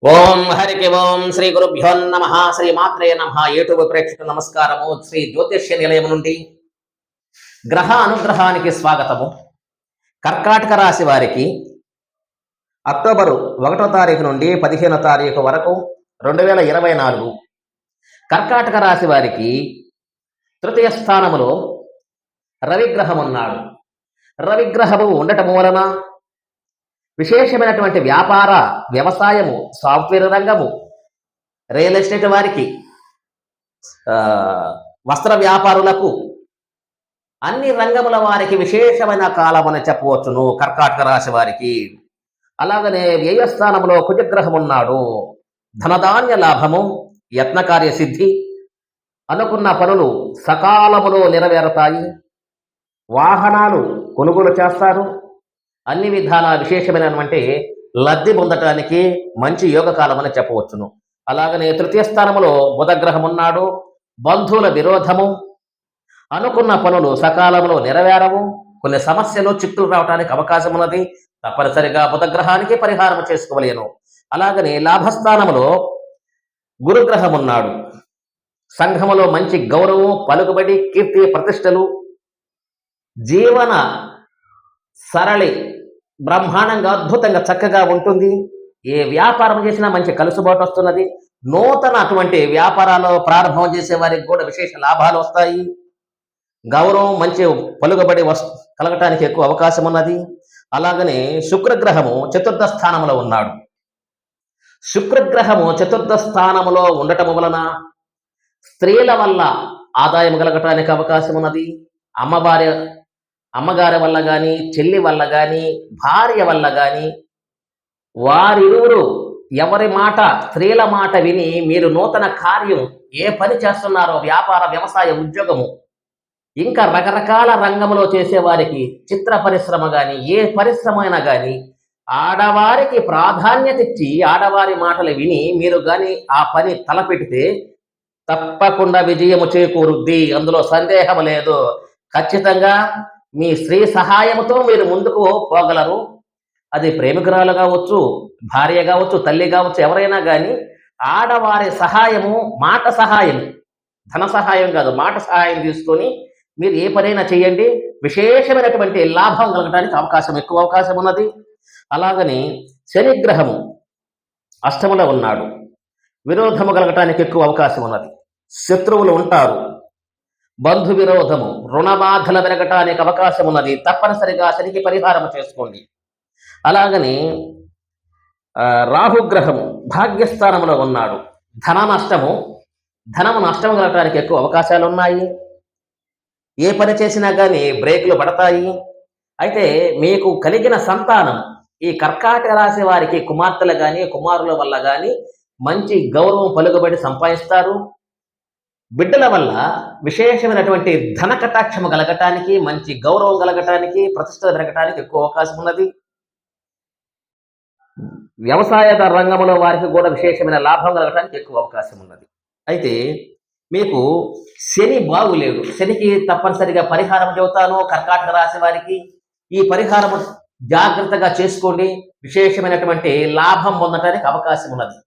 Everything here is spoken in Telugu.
ఓం హరికి ఓం శ్రీ గురుభ్యో నమ శ్రీ మాత్రే నమ. యూట్యూబ్ ప్రేక్షకులు నమస్కారము. శ్రీ జ్యోతిష్య నిలయం నుండి గ్రహ అనుగ్రహానికి స్వాగతము. కర్కాటక రాశి వారికి అక్టోబరు 1వ తారీఖు నుండి 15వ తారీఖు వరకు 2024 కర్కాటక రాశి వారికి తృతీయ స్థానములో రవిగ్రహం ఉన్నాడు. రవిగ్రహము ఉండటం వలన విశేషమైనటువంటి వ్యాపార, వ్యవసాయము, సాఫ్ట్వేర్ రంగము, రియల్ ఎస్టేట్ వారికి, వస్త్ర వ్యాపారులకు, అన్ని రంగముల వారికి విశేషమైన కాలం అని చెప్పవచ్చును కర్కాటక రాశి వారికి. అలాగనే వ్యయస్థానంలో కుజగ్రహం ఉన్నాడు. ధనధాన్య లాభము, యత్నకార్య సిద్ధి, అనుకున్న పనులు సకాలములో నెరవేరుతాయి. వాహనాలు కొనుగోలు చేస్తారు. అన్ని విధాల విశేషమైనటువంటి లబ్ధి పొందటానికి మంచి యోగకాలం అని చెప్పవచ్చును. అలాగనే తృతీయ స్థానంలో బుధగ్రహం ఉన్నాడు. బంధువుల విరోధము, అనుకున్న పనులు సకాలంలో నెరవేరవు, కొన్ని సమస్యలు చిక్కులు రావడానికి అవకాశం ఉన్నది. తప్పనిసరిగా బుధగ్రహానికి పరిహారం చేసుకోలేను. అలాగనే లాభస్థానంలో గురుగ్రహం ఉన్నాడు. సంఘములో మంచి గౌరవం, పలుకుబడి, కీర్తి, ప్రతిష్టలు, జీవన సరళి బ్రహ్మాండంగా అద్భుతంగా చక్కగా ఉంటుంది. ఏ వ్యాపారం చేసినా మంచి కలుసుబాటు వస్తున్నది. నూతన అటువంటి వ్యాపారాలు ప్రారంభం చేసే వారికి కూడా విశేష లాభాలు వస్తాయి. గౌరవం, మంచి పలుకుబడి కలగటానికి ఎక్కువ అవకాశం ఉన్నది. అలాగనే శుక్రగ్రహము చతుర్థ స్థానంలో ఉన్నాడు. శుక్రగ్రహము చతుర్థ స్థానములో ఉండటం వలన స్త్రీల వల్ల ఆదాయం కలగటానికి అవకాశం ఉన్నది. అమ్మగారి వల్ల కానీ, చెల్లి వల్ల కానీ, భార్య వల్ల కానీ, వారిరువురు ఎవరి మాట, స్త్రీల మాట విని మీరు నూతన కార్యం ఏ పని చేస్తున్నారో, వ్యాపార, వ్యవసాయ, ఉద్యోగము, ఇంకా రకరకాల రంగంలో చేసేవారికి, చిత్ర పరిశ్రమ కానీ, ఏ పరిశ్రమ అయినా కానీ, ఆడవారికి ప్రాధాన్యత ఇచ్చి ఆడవారి మాటలు విని మీరు కానీ ఆ పని తలపెడితే తప్పకుండా విజయము చేకూరుద్ది. అందులో సందేహం లేదు. ఖచ్చితంగా మీ స్త్రీ సహాయంతో మీరు ముందుకు పోగలరు. అది ప్రేమికురాలు కావచ్చు, భార్య కావచ్చు, తల్లి కావచ్చు, ఎవరైనా కానీ ఆడవారి సహాయము, మాట సహాయం, ధన సహాయం కాదు, మాట సహాయం తీసుకొని మీరు ఏ పనైనా చేయండి. విశేషమైనటువంటి లాభం కలగడానికి ఎక్కువ అవకాశం ఉన్నది. అలాగని శనిగ్రహము అష్టములో ఉన్నాడు. విరోధము కలగటానికి ఎక్కువ అవకాశం ఉన్నది. శత్రువులు ఉంటారు. బంధు విరోధము, రుణబాధలు పెరగటానికి అవకాశం ఉన్నది. తప్పనిసరిగా శనికి పరిహారం చేసుకోండి. అలాగని రాహుగ్రహము భాగ్యస్థానంలో ఉన్నాడు. ధనము నష్టం కలగటానికి ఎక్కువ అవకాశాలు ఉన్నాయి. ఏ పని చేసినా కానీ బ్రేకులు పడతాయి. అయితే మీకు కలిగిన సంతానం, ఈ కర్కాటక రాశి వారికి కుమార్తెలు కానీ, కుమారుల వల్ల కానీ మంచి గౌరవం, పలుకుబడి సంపాదిస్తారు. బిడ్డల వల్ల విశేషమైనటువంటి ధన కటాక్షము కలగటానికి, మంచి గౌరవం కలగటానికి, ప్రతిష్ట పెరగటానికి ఎక్కువ అవకాశం ఉన్నది. వ్యవసాయ రంగంలో వారికి కూడా విశేషమైన లాభం కలగటానికి ఎక్కువ అవకాశం ఉన్నది. అయితే మీకు శని బాగులేడు. శనికి తప్పనిసరిగా పరిహారం చెబుతాను కర్కాటక రాశి వారికి. ఈ పరిహారం జాగ్రత్తగా చేసుకోండి. విశేషమైనటువంటి లాభం పొందటానికి అవకాశం ఉన్నది.